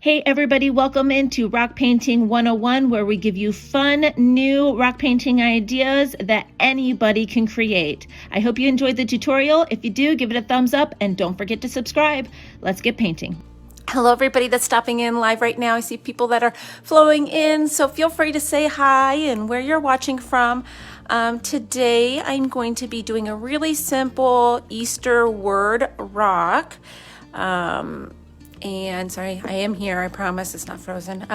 Hey everybody, welcome into Rock Painting 101, where we give you fun, new rock painting ideas that anybody can create. I hope you enjoyed the tutorial. If you do, give it a thumbs up and don't forget to subscribe. Let's get painting. Hello everybody that's stopping in live right now. I see people that are flowing in, so feel free to say hi and where you're watching from. Today I'm going to be doing a really simple Easter word rock. And sorry, I am here, I promise it's not frozen.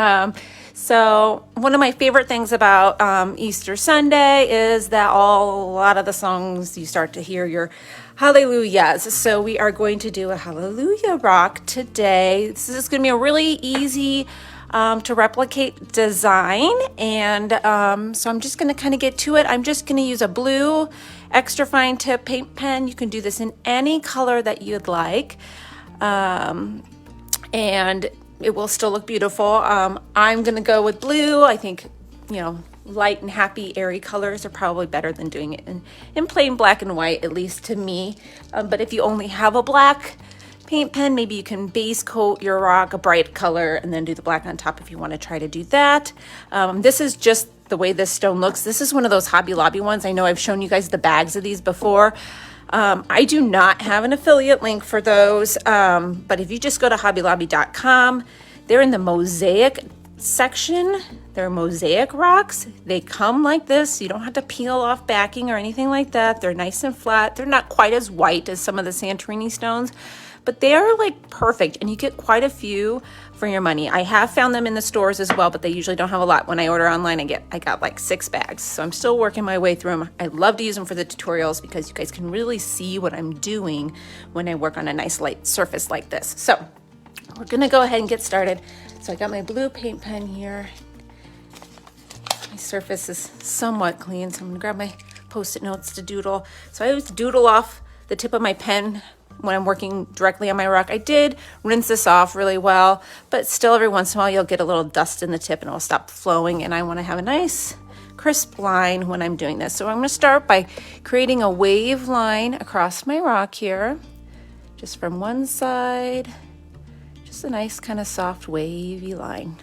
So one of my favorite things about Easter Sunday is that a lot of the songs you start to hear your hallelujahs. So we are going to do a hallelujah rock today. This is going to be a really easy to replicate design. And so I'm just going to kind of get to it. I'm just going to use a blue extra fine tip paint pen. You can do this in any color that you'd like. And it will still look beautiful. I'm gonna go with blue. I think, light and happy, airy colors are probably better than doing it in plain black and white, at least to me. But if you only have a black paint pen, maybe you can base coat your rock a bright color and then do the black on top if you want to try to do that. This is just the way this stone looks. This is one of those Hobby Lobby ones. I know I've shown you guys the bags of these before. I do not have an affiliate link for those, but if you just go to hobbylobby.com, they're in the mosaic section. They're mosaic rocks. They come like this. You don't have to peel off backing or anything like that. They're nice and flat. They're not quite as white as some of the Santorini stones, but they are like perfect, and you get quite a few for your money. I have found them in the stores as well, but they usually don't have a lot. When I order online, I got like 6 bags. So I'm still working my way through them. I love to use them for the tutorials because you guys can really see what I'm doing when I work on a nice light surface like this. So we're gonna go ahead and get started. So I got my blue paint pen here. My surface is somewhat clean, so I'm gonna grab my Post-it notes to doodle. So I always doodle off the tip of my pen when I'm working directly on my rock. I did rinse this off really well, but still every once in a while you'll get a little dust in the tip and it'll stop flowing, and I want to have a nice crisp line when I'm doing this. So I'm going to start by creating a wave line across my rock here, just from one side, just a nice kind of soft wavy line.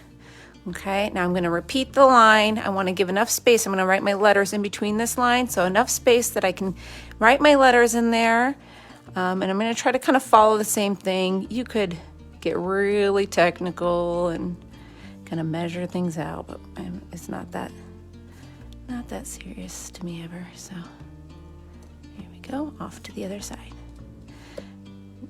Okay, now I'm going to repeat the line. I want to give enough space. I'm going to write my letters in between this line, so enough space that I can write my letters in there. And I'm going to try to kind of follow the same thing. You could get really technical and kind of measure things out, but it's not that serious to me ever. So here we go, off to the other side.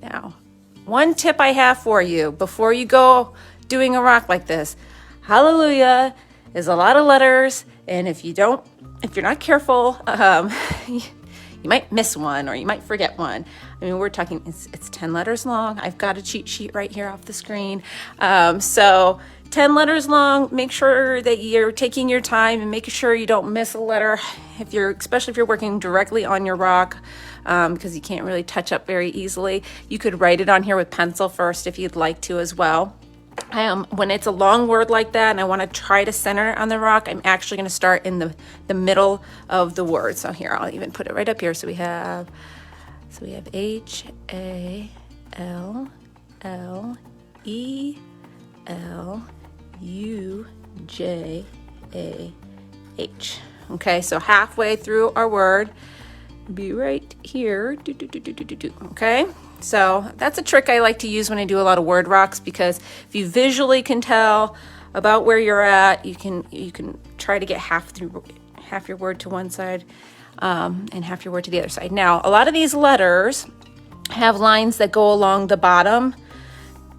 Now, one tip I have for you before you go doing a rock like this: hallelujah is a lot of letters, and if you're not careful, you might miss one or you might forget one. I mean, we're talking, it's 10 letters long. I've got a cheat sheet right here off the screen. So 10 letters long. Make sure that you're taking your time and making sure you don't miss a letter, especially if you're working directly on your rock, because you can't really touch up very easily. You could write it on here with pencil first if you'd like to as well. When it's a long word like that and I want to try to center it on the rock, I'm actually going to start in the middle of the word. So here, I'll even put it right up here. So we have H-A-L-L-E-L-U-J-A-H. Okay, so halfway through our word, be right here. Okay. So that's a trick I like to use when I do a lot of word rocks, because if you visually can tell about where you're at, you can try to get half your word to one side and half your word to the other side. Now, a lot of these letters have lines that go along the bottom.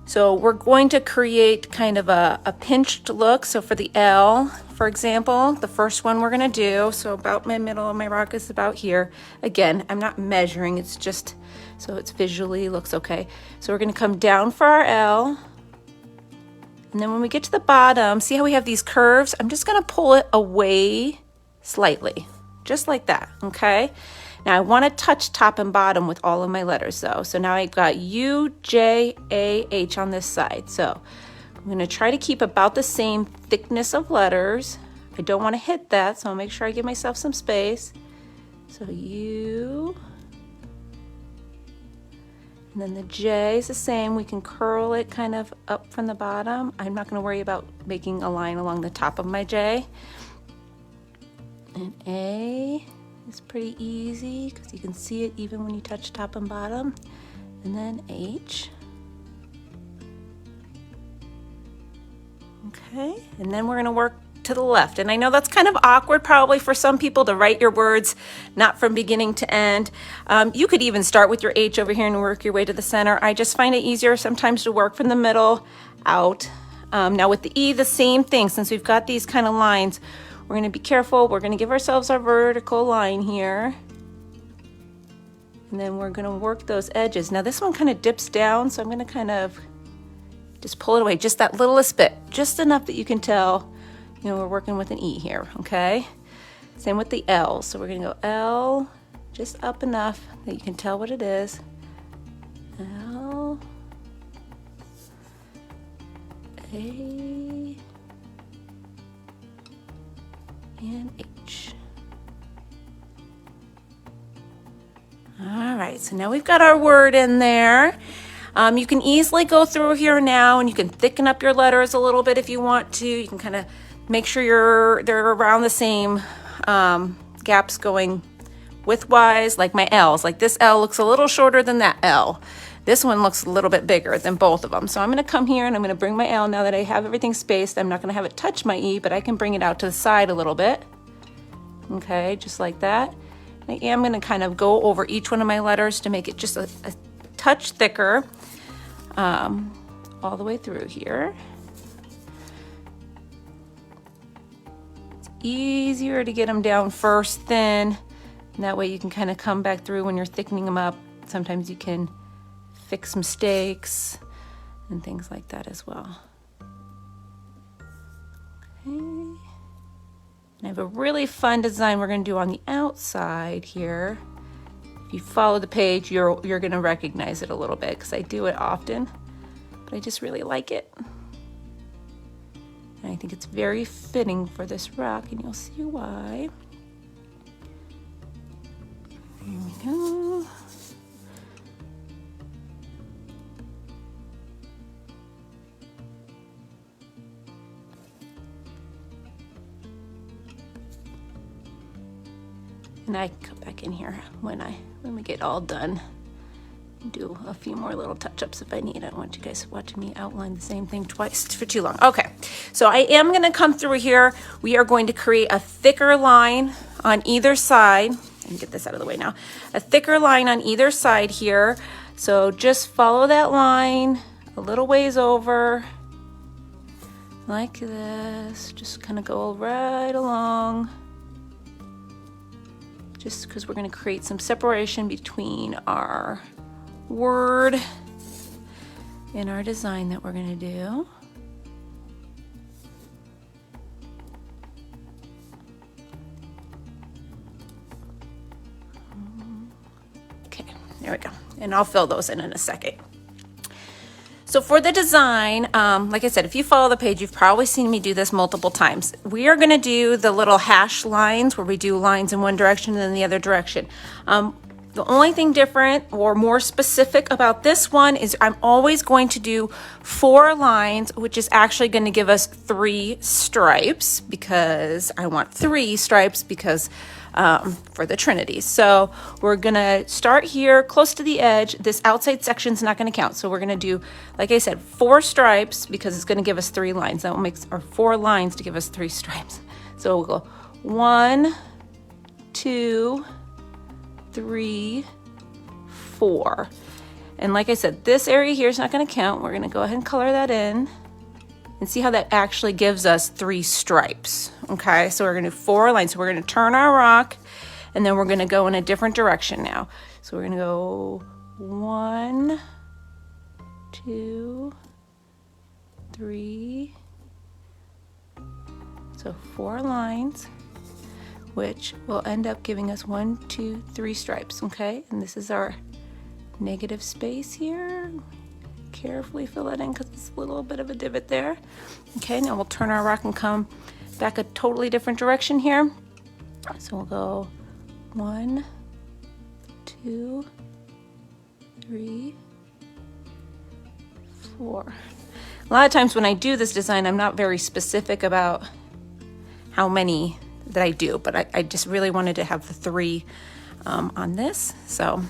So we're going to create kind of a pinched look. So for the L, for example, the first one we're going to do, so about my middle of my rock is about here. Again, I'm not measuring, it's just so it's visually looks okay. So we're going to come down for our L. And then when we get to the bottom, see how we have these curves? I'm just going to pull it away slightly, just like that, okay? Now I want to touch top and bottom with all of my letters though. So now I've got U, J, A, H on this side. So I'm going to try to keep about the same thickness of letters. I don't want to hit that, so I'll make sure I give myself some space. So U, And then the J is the same. We can curl it kind of up from the bottom. I'm not going to worry about making a line along the top of my J. And A is pretty easy because you can see it even when you touch top and bottom. And then H. Okay, and then we're going to work to the left. And I know that's kind of awkward probably for some people to write your words not from beginning to end. You could even start with your H over here and work your way to the center. I just find it easier sometimes to work from the middle out. Now with the E, the same thing. Since we've got these kind of lines, we're going to be careful. We're going to give ourselves our vertical line here. And then we're going to work those edges. Now this one kind of dips down, so I'm going to kind of just pull it away just that littlest bit, just enough that you can tell, you know, we're working with an E here, okay? Same with the L. So we're going to go L, just up enough that you can tell what it is. L, A, and H. All right, so now we've got our word in there. You can easily go through here now and you can thicken up your letters a little bit if you want to. You can kind of make sure they're around the same gaps going widthwise, like my L's. Like this L looks a little shorter than that L. This one looks a little bit bigger than both of them. So I'm going to come here and I'm going to bring my L now that I have everything spaced. I'm not going to have it touch my E, but I can bring it out to the side a little bit. Okay, just like that. I am going to kind of go over each one of my letters to make it just a touch thicker all the way through here. It's easier to get them down first thin, and that way you can kind of come back through when you're thickening them up. Sometimes you can fix mistakes and things like that as well. Okay. And I have a really fun design we're going to do on the outside here. If you follow the page, you're going to recognize it a little bit because I do it often, but I just really like it. And I think it's very fitting for this rock, and you'll see why. Here we go. And I can come back in here when we get all done. Do a few more little touch-ups if I need. I don't want you guys watching me outline the same thing twice for too long. Okay, so I am going to come through here. We are going to create a thicker line on either side. Let me get this out of the way now. A thicker line on either side here. So just follow that line a little ways over, like this. Just kind of go right along. Just because we're going to create some separation between our word and our design that we're going to do. Okay, there we go. And I'll fill those in a second. So for the design, like I said, if you follow the page, you've probably seen me do this multiple times. We are going to do the little hash lines where we do lines in one direction and then the other direction. The only thing different or more specific about this one is I'm always going to do 4 lines, which is actually going to give us 3 stripes because I want 3 stripes because for the Trinity. So we're gonna start here close to the edge. This outside section's not gonna count. So we're gonna do, like I said, 4 stripes because it's gonna give us 3 lines. That will make, or 4 lines to give us 3 stripes. So we'll go 1, 2, 3, 4. And like I said, this area here is not gonna count. We're gonna go ahead and color that in and see how that actually gives us 3 stripes. Okay, so we're gonna do 4 lines. So we're gonna turn our rock and then we're gonna go in a different direction now. So we're gonna go 1, 2, 3. So 4 lines, which will end up giving us 1, 2, 3 stripes, okay? And this is our negative space here. Carefully fill that in because it's a little bit of a divot there. Okay, now we'll turn our rock and come back a totally different direction here. So we'll go 1, 2, 3, 4. A lot of times when I do this design, I'm not very specific about how many that I do, but I just really wanted to have the 3 on this. So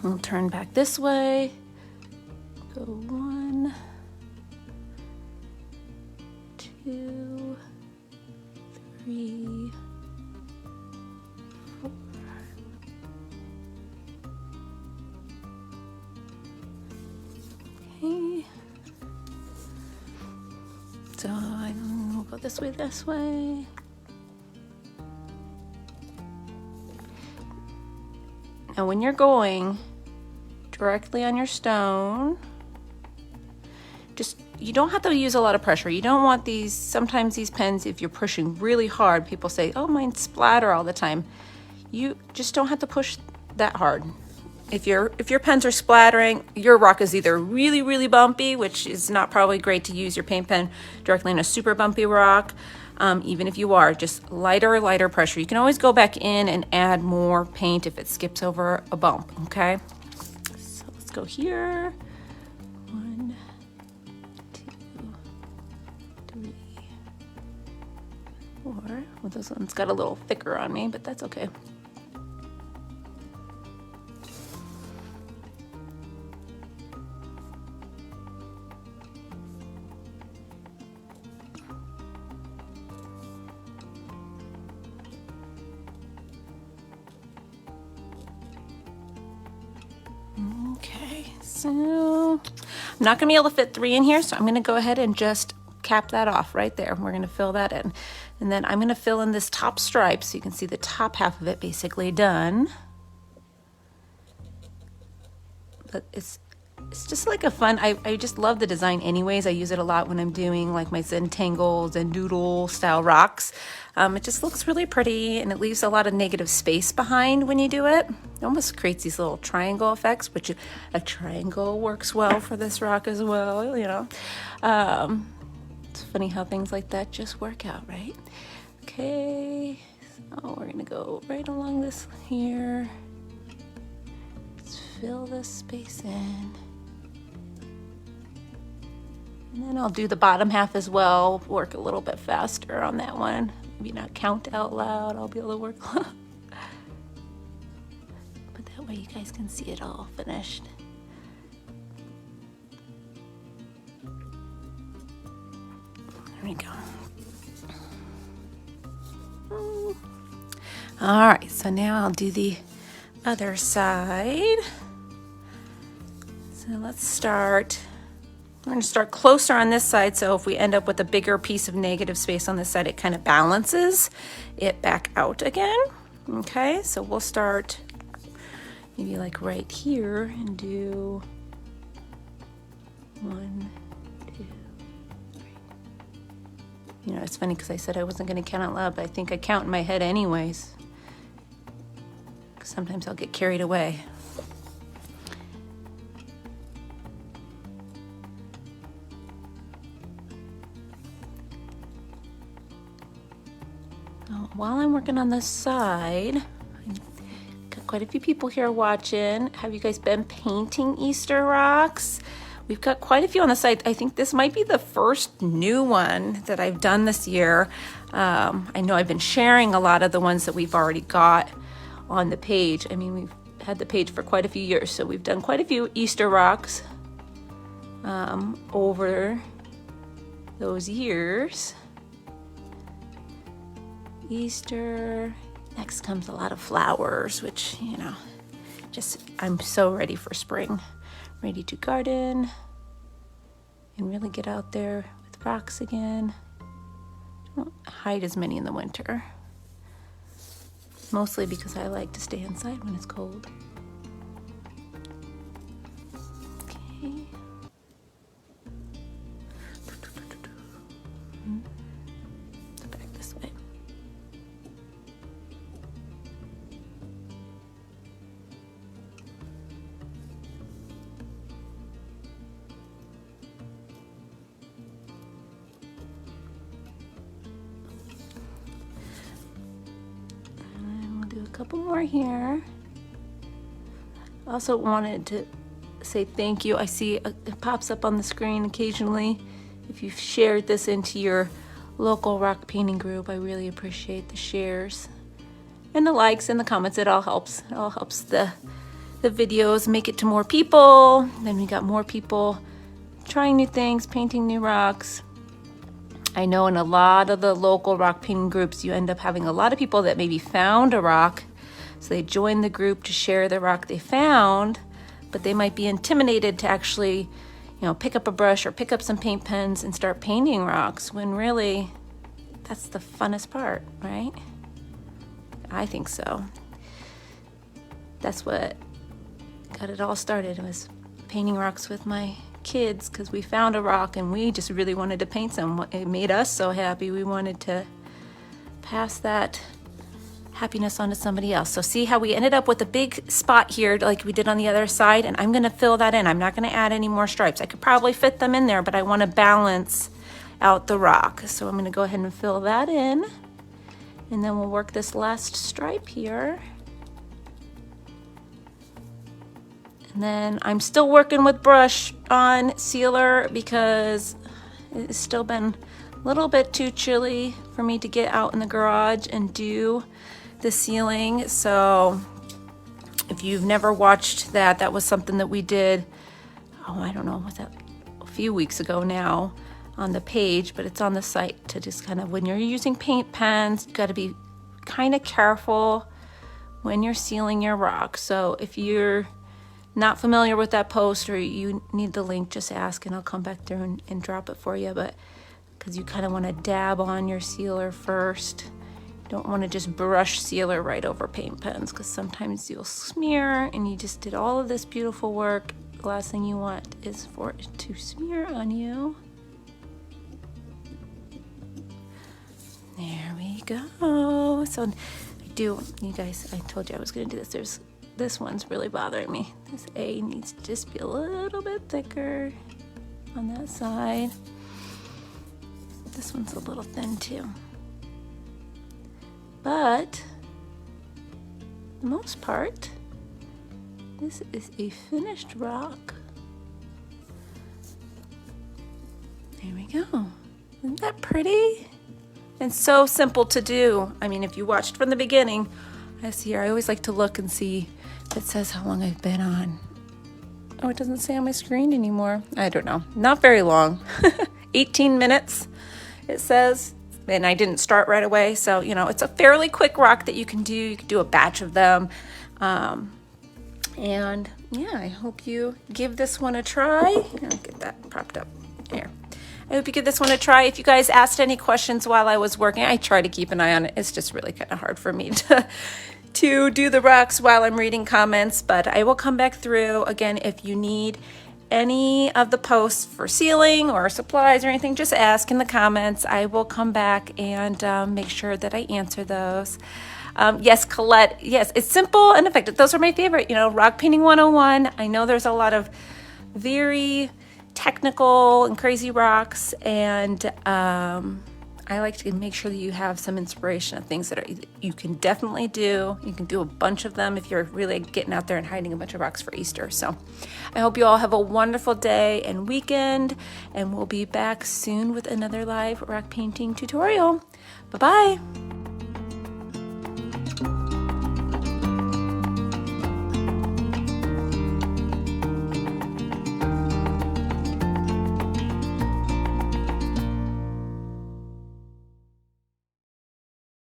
we'll turn back this way. Go 1, 2, 3, 4. Okay. So we'll go this way, this way. Now when you're going directly on your stone, you don't have to use a lot of pressure. You don't want these, sometimes these pens, if you're pushing really hard, people say, oh, mine splatter all the time. You just don't have to push that hard. If your pens are splattering, your rock is either really, really bumpy, which is not probably great to use your paint pen directly on a super bumpy rock. Even if you are, just lighter pressure. You can always go back in and add more paint if it skips over a bump, okay? So let's go here. 1, 2, 3, 4. Well, this one's got a little thicker on me, but that's okay. Okay, so I'm not gonna be able to fit 3 in here, so I'm gonna go ahead and just cap that off right there. We're gonna fill that in. And then I'm gonna fill in this top stripe so you can see the top half of it basically done. But it's just like a fun, I just love the design anyways. I use it a lot when I'm doing like my Zentangles and doodle style rocks. It just looks really pretty and it leaves a lot of negative space behind when you do it. It almost creates these little triangle effects, which a triangle works well for this rock as well, you know. It's funny how things like that just work out, right? Okay, so we're gonna go right along this here. Let's fill this space in. And then I'll do the bottom half as well, work a little bit faster on that one. Maybe not count out loud, I'll be able to work. But that way you guys can see it all finished. There we go. All right, so now I'll do the other side. So let's start. We're going to start closer on this side, so if we end up with a bigger piece of negative space on this side, it kind of balances it back out again. Okay, so we'll start maybe like right here and do 1, 2, 3. You know, it's funny because I said I wasn't going to count out loud, but I think I count in my head anyways. Sometimes I'll get carried away. While I'm working on this side, I've got quite a few people here watching. Have you guys been painting Easter rocks? We've got quite a few on the site. I think this might be the first new one that I've done this year. I know I've been sharing a lot of the ones that we've already got on the page. I mean, we've had the page for quite a few years, so we've done quite a few Easter rocks over those years. Easter. Next comes a lot of flowers, which, you know, just, I'm so ready for spring. Ready to garden and really get out there with rocks again. Don't hide as many in the winter. Mostly because I like to stay inside when it's cold. Okay. Back this way. Couple more here. Also wanted to say thank you. I see it pops up on the screen occasionally. If you've shared this into your local rock painting group, I really appreciate the shares and the likes and the comments. It all helps. It all helps the videos make it to more people. Then we got more people trying new things, painting new rocks. I know in a lot of the local rock painting groups, you end up having a lot of people that maybe found a rock. So they join the group to share the rock they found, but they might be intimidated to actually, pick up a brush or pick up some paint pens and start painting rocks, when really that's the funnest part, right? I think so. That's what got it all started, was painting rocks with my kids, because we found a rock and we just really wanted to paint some. It made us so happy. We wanted to pass that happiness onto somebody else. So see how we ended up with a big spot here like we did on the other side, and I'm going to fill that in. I'm not going to add any more stripes. I could probably fit them in there, but I want to balance out the rock. So I'm going to go ahead and fill that in, and then we'll work this last stripe here. And then I'm still working with brush on sealer because it's still been a little bit too chilly for me to get out in the garage and do the sealing. So if you've never watched that, that was something that we did, I don't know, was that a few weeks ago now on the page, but it's on the site to just kind of, when you're using paint pens, you got to be kind of careful when you're sealing your rock. So if you're not familiar with that post or you need the link, just ask and I'll come back through and drop it for you. But because you kind of want to dab on your sealer first. You don't want to just brush sealer right over paint pens, because sometimes you'll smear and you just did all of this beautiful work. The last thing you want is for it to smear on you. There we go. So you guys, I told you I was going to do this. This one's really bothering me. This A needs to just be a little bit thicker on that side. This one's a little thin too. But for the most part, this is a finished rock. There we go. Isn't that pretty? And so simple to do. I mean, if you watched from the beginning, I always like to look and see if it says how long I've been on. Oh, it doesn't say on my screen anymore. I don't know. Not very long. 18 minutes, it says. And I didn't start right away. So, it's a fairly quick rock that you can do. You can do a batch of them. And yeah, I hope you give this one a try. Here, I'll get that propped up here. I hope you give this one a try. If you guys asked any questions while I was working, I try to keep an eye on it. It's just really kind of hard for me to do the rocks while I'm reading comments, but I will come back through. Again, if you need any of the posts for sealing or supplies or anything, just ask in the comments. I will come back and make sure that I answer those. Yes, Colette, yes, it's simple and effective. Those are my favorite, Rock Painting 101. I know there's a lot of very technical and crazy rocks, and I like to make sure that you have some inspiration of things that you can definitely do. You can do a bunch of them if you're really getting out there and hiding a bunch of rocks for Easter. So I hope you all have a wonderful day and weekend, and we'll be back soon with another live rock painting tutorial. Bye-bye.